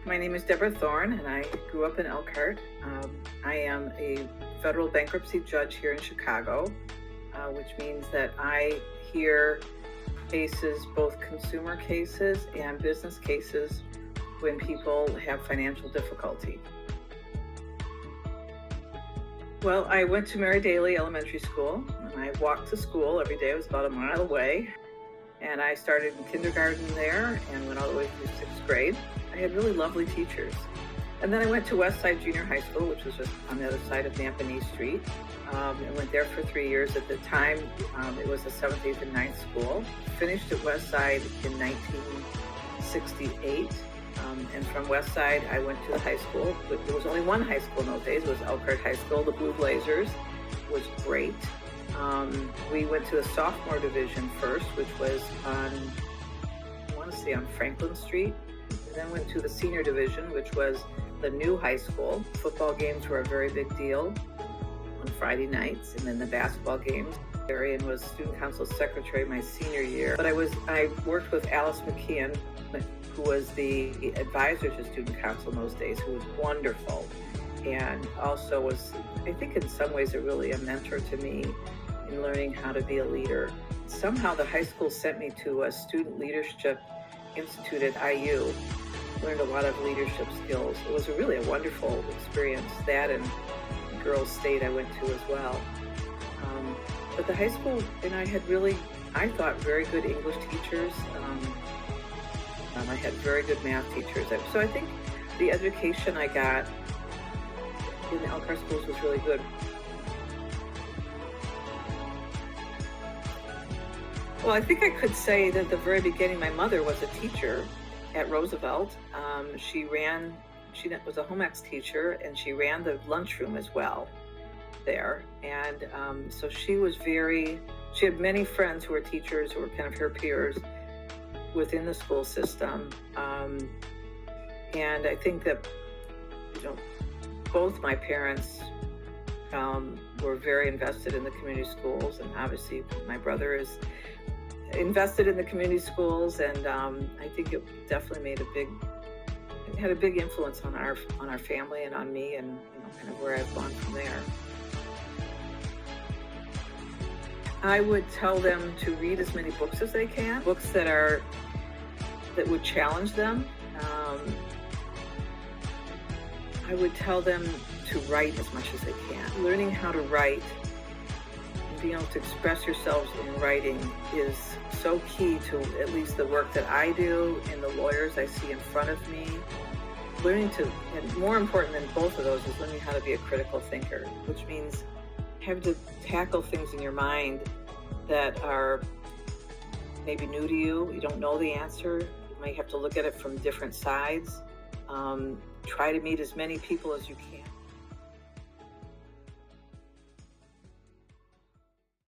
My name is Deborah Thorne, and I grew up in Elkhart. I am a federal bankruptcy judge here in Chicago, which means that I hear cases, both consumer cases and business cases, when people have financial difficulty. Well, I went to Mary Daly Elementary School, and I walked to school every day. It was about a mile away. And I started in kindergarten there and went all the way through 6th grade. I had really lovely teachers. And then I went to Westside Junior High School, which was just on the other side of Napanee Street, and went there for 3 years. At the time, it was a 7th, 8th, and 9th school. Finished at Westside in 1968. And from Westside, I went to the high school. There was only one high school in those days. It was Elkhart High School, the Blue Blazers. It was great. We went to the sophomore division first, which was on Franklin Street. And then went to the senior division, which was the new high school. Football games were a very big deal on Friday nights, and then the basketball games. And was student council secretary my senior year. But I worked with Alice McKeon, who was the advisor to student council in those days, who was wonderful, and also was, I think in some ways, really a mentor to me in learning how to be a leader. Somehow the high school sent me to a student leadership institute at IU. Learned a lot of leadership skills. It was really a wonderful experience. That and Girls State I went to as well. But the high school, and I had really, I thought, very good English teachers. I had very good math teachers. So I think the education I got in the Elkhart schools was really good. Well, I think I could say that at the very beginning, my mother was a teacher at Roosevelt. She was a home ec teacher, and she ran the lunchroom as well there. And so she had many friends who were teachers, who were kind of her peers within the school system. And I think that, both my parents were very invested in the community schools, and obviously my brother is invested in the community schools, and I think it definitely had a big influence on our family and on me, and kind of where I've gone from there. I would tell them to read as many books as they can, books that would challenge them. I would tell them to write as much as they can. Learning how to write and being able to express yourselves in writing is so key to at least the work that I do and the lawyers I see in front of me. And more important than both of those, is learning how to be a critical thinker, which means having to tackle things in your mind that are maybe new to you. You don't know the answer. You might have to look at it from different sides. Try to meet as many people as you can.